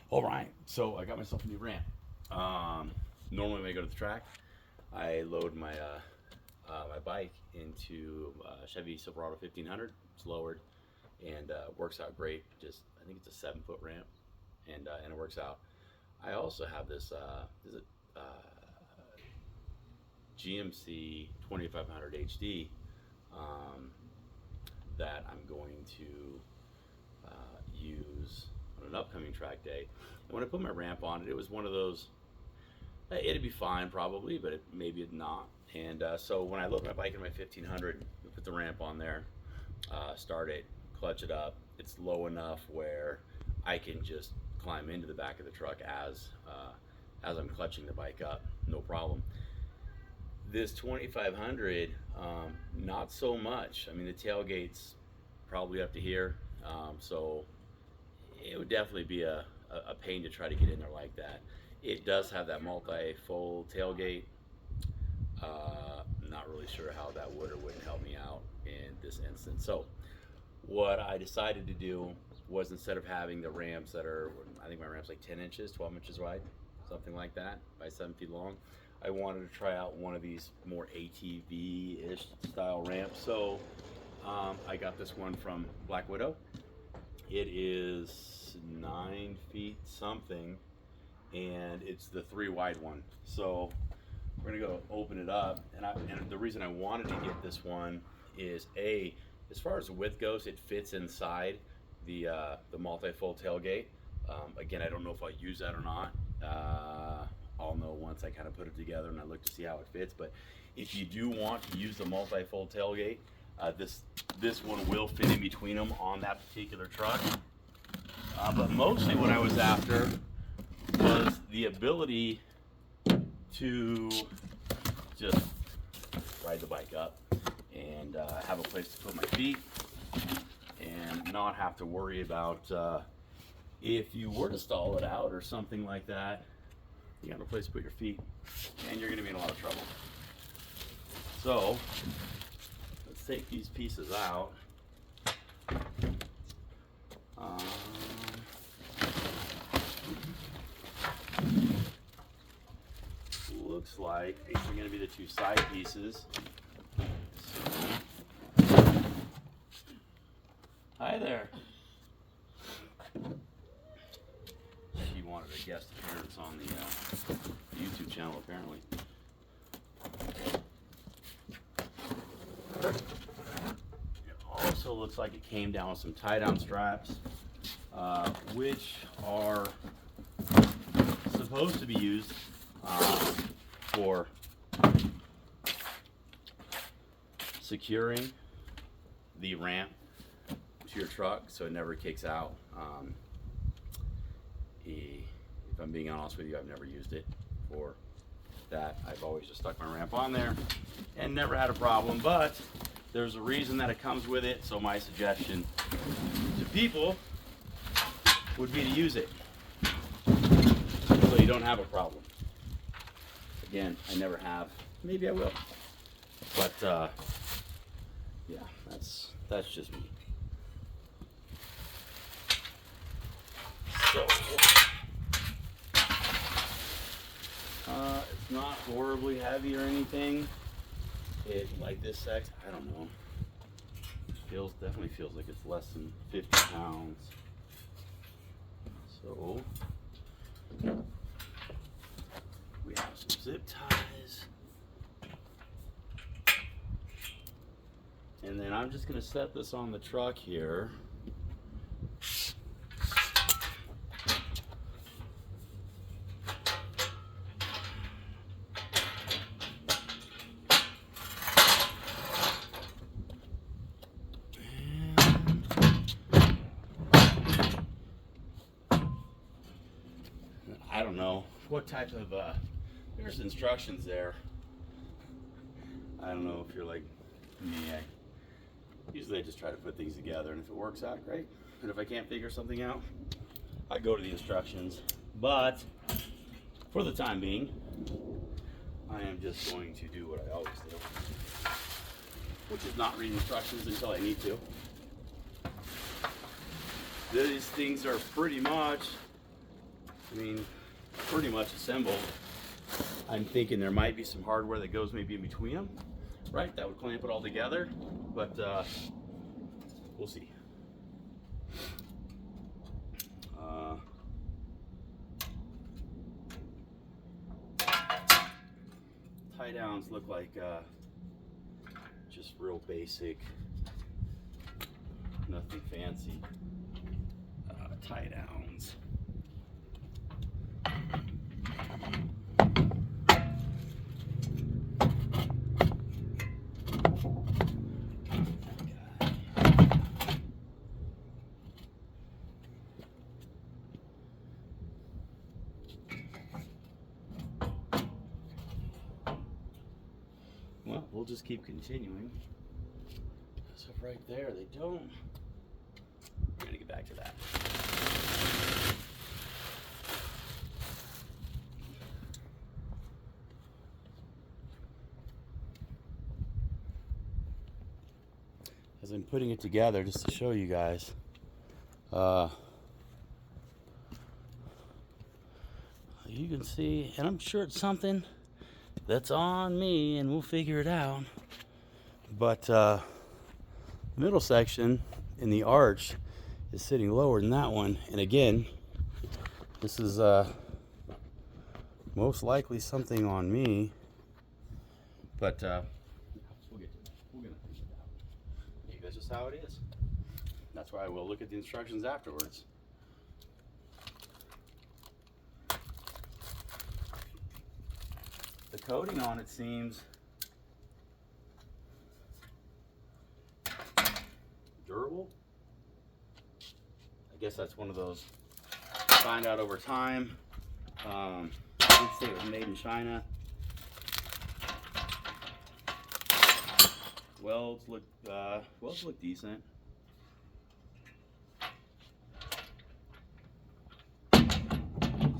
All right, so I got myself a new ramp. Normally when I go to the track, I load my bike into Chevy Silverado 1500. It's lowered and works out great. Just I think it's a 7 foot ramp, and it works out. I also have this is a GMC 2500 HD um, that I'm going to use on an upcoming track day. And when I put my ramp on it, it was one of those. It'd be fine probably, but maybe it not. And so when I load my bike in my 1500, put the ramp on there, start it, clutch it up. It's low enough where I can just climb into the back of the truck as I'm clutching the bike up, no problem. This 2500, not so much. I mean, the tailgate's probably up to here, so it would definitely be a pain to try to get in there like that. It does have that multi-fold tailgate. Not really sure how that would or wouldn't help me out in this instance. So what I decided to do was, instead of having the ramps that are, I think my ramp's like 10 inches, 12 inches wide, something like that, by 7 feet long, I wanted to try out one of these more ATV-ish style ramps. So I got this one from Black Widow. It is 9 feet something, and it's the 3 wide one. So we're gonna go open it up, and the reason I wanted to get this one is, as far as the width goes, it fits inside the multi-fold tailgate. Again, I don't know if I'll use that or not. I'll know once I kind of put it together and I look to see how it fits. But if you do want to use the multi-fold tailgate, this one will fit in between them on that particular truck. But mostly what I was after was the ability to just ride the bike up and have a place to put my feet and not have to worry about if you were to stall it out or something like that. You got no place to put your feet, and you're going to be in a lot of trouble. So let's take these pieces out. Looks like these are going to be the 2 side pieces. So, hi there. She wanted a guest appearance on the YouTube channel, apparently. It also looks like it came down with some tie-down straps, which are supposed to be used for securing the ramp to your truck so it never kicks out. If I'm being honest with you, I've never used it for that. I've always just stuck my ramp on there and never had a problem, but there's a reason that it comes with it. So my suggestion to people would be to use it so you don't have a problem. Again, I never have. Maybe I will, but yeah, that's just me. So it's not horribly heavy or anything. It, like this section, I don't know. Definitely feels like it's less than 50 pounds. So we have some zip ties. And then I'm just gonna set this on the truck here. I don't know what type of, there's instructions there. I don't know if you're like me. Usually I just try to put things together, and if it works out, great. And if I can't figure something out, I go to the instructions. But for the time being, I am just going to do what I always do, which is not read instructions until I need to. These things are pretty much I mean, pretty much assembled. I'm thinking there might be some hardware that goes maybe in between them, right? That would clamp it all together, but we'll see. Tie downs look like just real basic, nothing fancy tie downs. Well, we'll just keep continuing. So right there, they don't. We're gonna get back to that. As I'm putting it together, just to show you guys, you can see, and I'm sure it's something that's on me, and we'll figure it out. But the middle section in the arch is sitting lower than that one, and again, this is most likely something on me. But we'll get to that. We're gonna figure it out. Maybe that's just how it is. That's why I will look at the instructions afterwards. The coating on it seems durable. I guess that's one of those find out over time. I did say it was made in China. Welds look decent.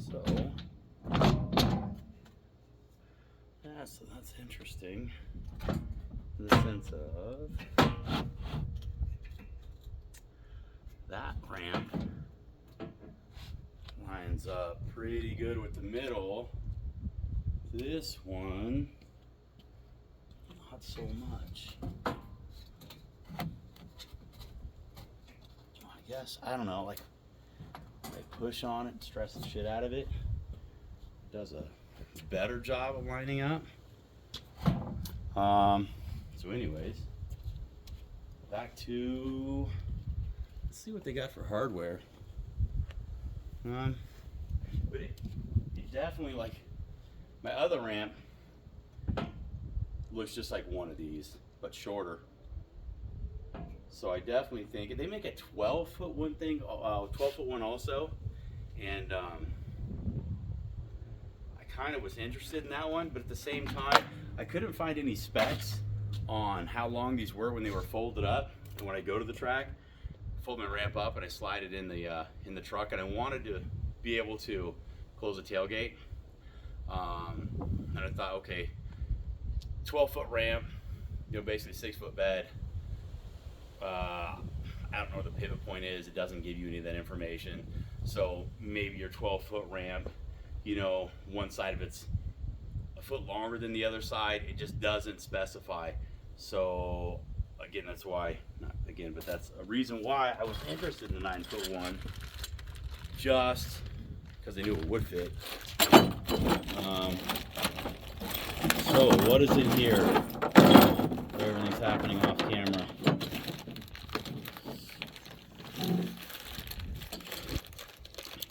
So yeah, so that's interesting in the sense of that ramp lines up pretty good with the middle. This one, not so much. I guess, I don't know, like I push on it and stress the shit out of it. It does a better job of lining up. So anyways, back to, let's see what they got for hardware. But it definitely, like, my other ramp looks just like one of these, but shorter. So I definitely think, and they make a 12-foot one thing, 12-foot one also, and I kind of was interested in that one, but at the same time, I couldn't find any specs on how long these were when they were folded up. And when I go to the track, fold my ramp up and I slide it in the truck, and I wanted to be able to close the tailgate. And I thought, okay, 12-foot ramp, you know, basically 6-foot bed. I don't know what the pivot point is. It doesn't give you any of that information. So maybe your 12-foot ramp, you know, one side of it's a foot longer than the other side. It just doesn't specify. So again, that's why, not again, but that's a reason why I was interested in the 9-foot one, just because I knew it would fit. So what is in here? Everything's happening off camera.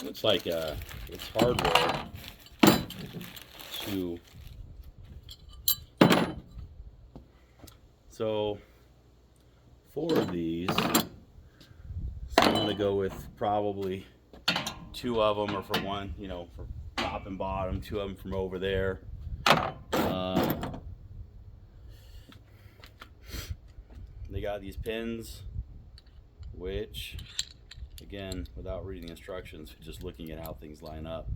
Looks like it's hardware to. So 4 of these. So I'm gonna go with probably 2 of them are for one, you know, for top and bottom. 2 of them from over there. They got these pins, which, again, without reading the instructions, just looking at how things line up,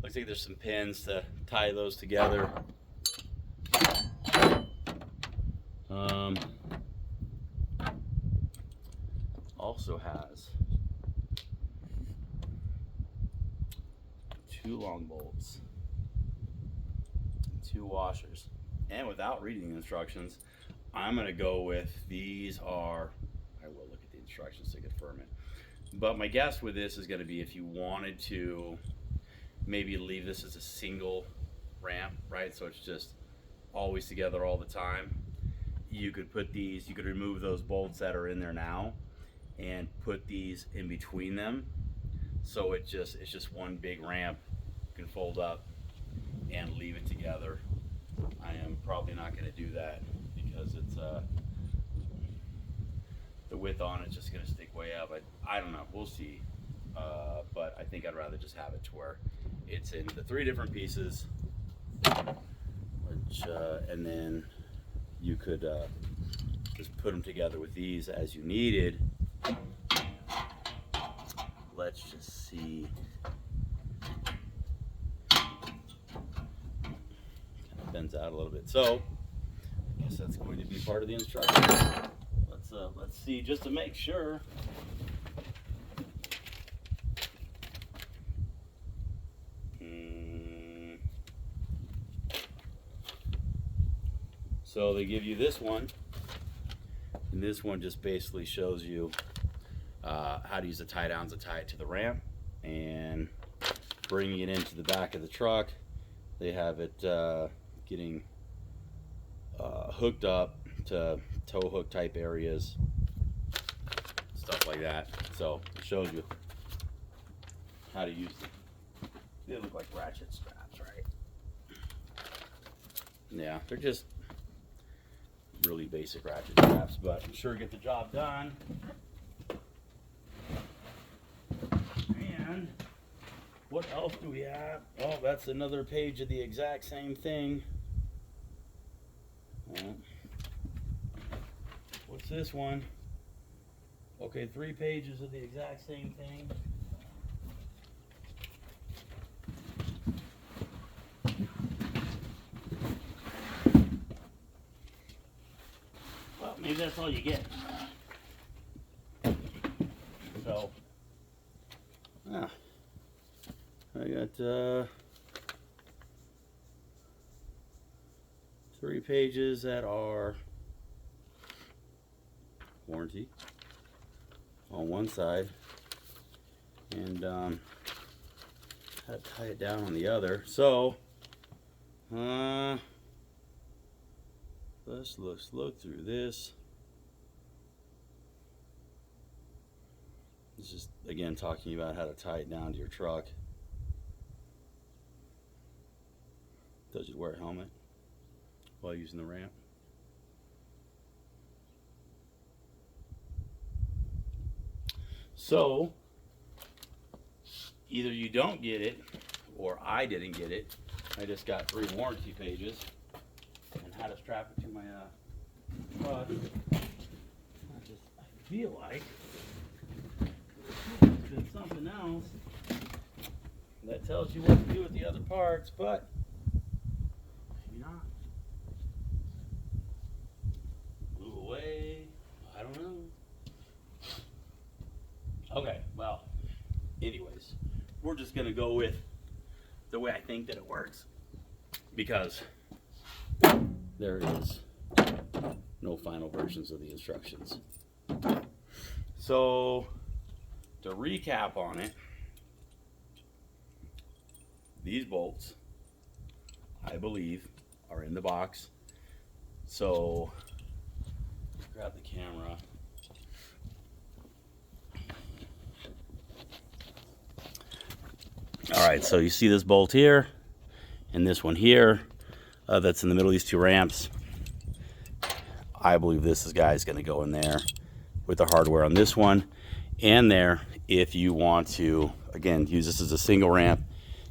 looks like there's some pins to tie those together. Also has 2 long bolts, 2 washers. And without reading the instructions, I'm going to go with these are, I will look at the instructions to confirm it. But my guess with this is going to be if you wanted to maybe leave this as a single ramp, right? So it's just always together all the time. You could put these, you could remove those bolts that are in there now and put these in between them. So it's just one big ramp. You can fold up and leave it together. I am probably not going to do that because it's the width on it's just going to stick way up. I don't know. We'll see. But I think I'd rather just have it to where it's in the 3 different pieces, which and then you could just put them together with these as you needed. Let's just see. Kind of bends out a little bit. So I guess that's going to be part of the instructions. Let's see just to make sure. So they give you this one, and this one just basically shows you how to use the tie downs to tie it to the ramp and bringing it into the back of the truck. They have it getting hooked up to tow hook type areas, stuff like that. So it shows you how to use them. They look like ratchet straps, right? Yeah, they're just really basic ratchet straps, but I'm sure get the job done. And what else do we have? Oh, that's another page of the exact same thing. What's this one? Okay, 3 pages of the exact same thing. Well, maybe that's all you get. So, I got 3 pages that are warranty on one side, and how to tie it down on the other. So, let's look through this. It's just, again, talking about how to tie it down to your truck. Tells you to wear a helmet while using the ramp. So, either you don't get it, or I didn't get it. I just got 3 warranty pages and how to strap it to my truck. I feel like there's something else that tells you what to do with the other parts, but maybe not. Move away. I don't know. Okay, well, anyways, we're just going to go with the way I think that it works, because there is no final versions of the instructions. So, to recap on it, these bolts, I believe, are in the box. So, grab the camera. Alright, so you see this bolt here and this one here that's in the middle of these 2 ramps. I believe this guy is going to go in there with the hardware on this one and there if you want to, again, use this as a single ramp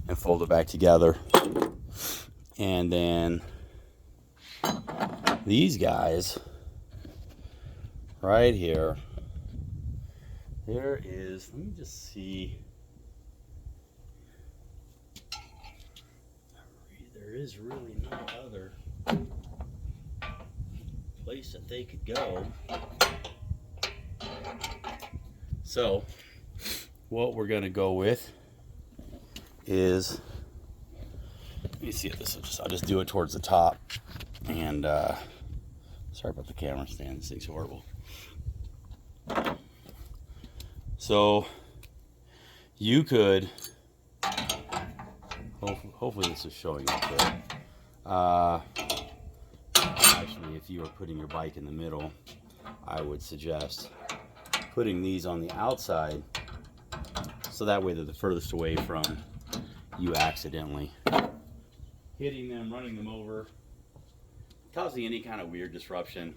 and fold it back together. And then these guys right here, there is, let me just see. There is really no other place that they could go. So what we're going to go with is, let me see if this will I'll just do it towards the top. And sorry about the camera stand, this thing's horrible. So you could, hopefully this is showing up there. Actually, if you were putting your bike in the middle, I would suggest putting these on the outside, so that way they're the furthest away from you accidentally hitting them, running them over, causing any kind of weird disruption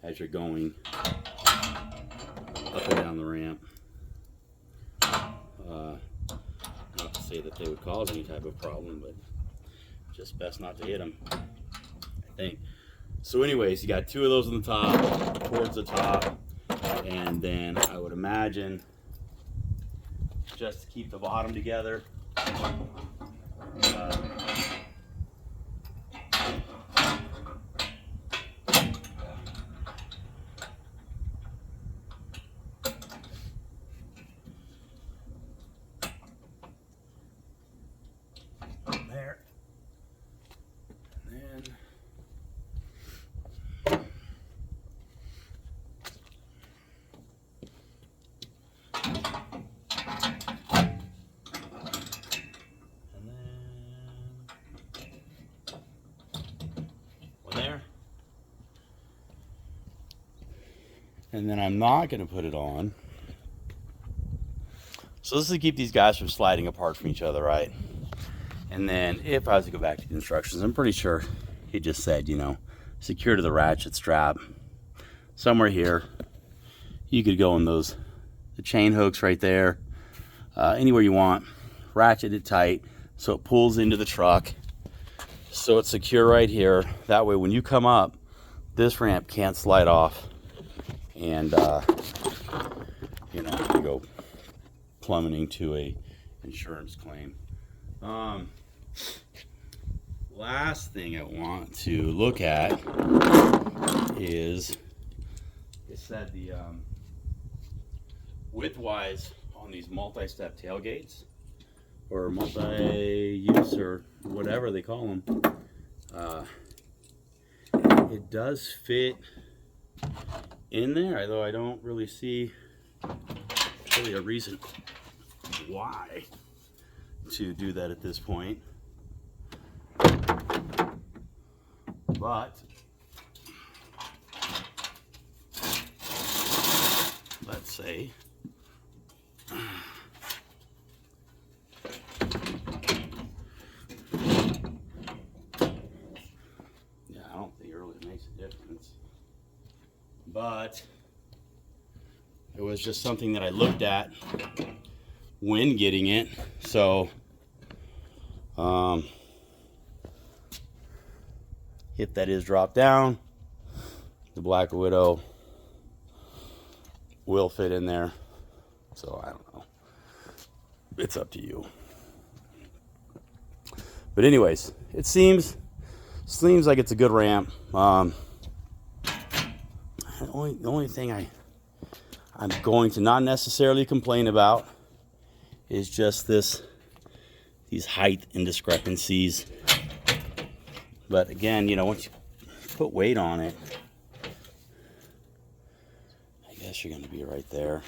as you're going up and down the ramp. Not to say that they would cause any type of problem, but just best not to hit them, I think. So anyways, you got two of those on the top, towards the top, and then I would imagine, just to keep the bottom together, there, and then there. And then I'm not going to put it on. So this is to keep these guys from sliding apart from each other, right? And then if I was to go back to the instructions, I'm pretty sure he just said, you know, secure to the ratchet strap somewhere here. You could go in those, the chain hooks right there, anywhere you want. Ratchet it tight so it pulls into the truck, so it's secure right here. That way when you come up, this ramp can't slide off and you know, you go plummeting to a insurance claim. Last thing I want to look at is, it said the width-wise on these multi-step tailgates, or multi-use, or whatever they call them, it does fit in there, although I don't really see really a reason why to do that at this point. But let's say I don't think it really makes a difference, but it was just something that I looked at when getting it. So if that is dropped down, the Black Widow will fit in there. So I don't know, it's up to you. But anyways, it seems like it's a good ramp. The only thing I'm going to not necessarily complain about is just these height indiscrepancies. But again, you know, once you put weight on it, I guess you're going to be right there.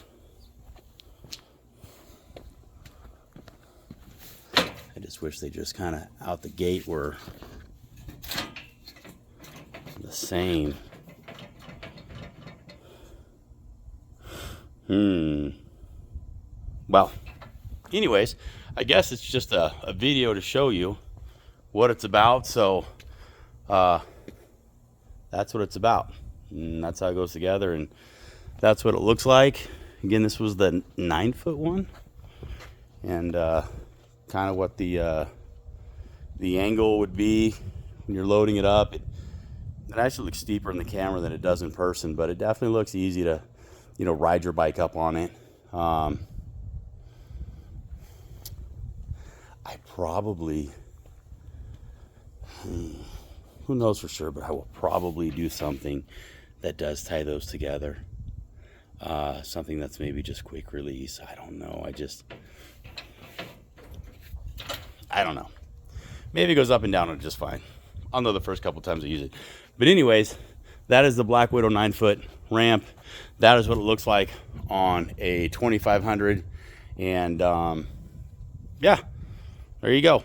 I just wish they just kind of out the gate were the same. Well, anyways, I guess it's just a video to show you what it's about. So that's what it's about, and that's how it goes together, and that's what it looks like. Again, this was the 9-foot one, and kind of what the angle would be when you're loading it up. It actually looks steeper in the camera than it does in person, but it definitely looks easy to, you know, ride your bike up on it. I probably, who knows for sure, but I will probably do something that does tie those together. Something that's maybe just quick release. I don't know. I don't know. Maybe it goes up and down just fine. I'll know the first couple times I use it. But anyways, that is the Black Widow 9-foot ramp. That is what it looks like on a 2500. And yeah, there you go.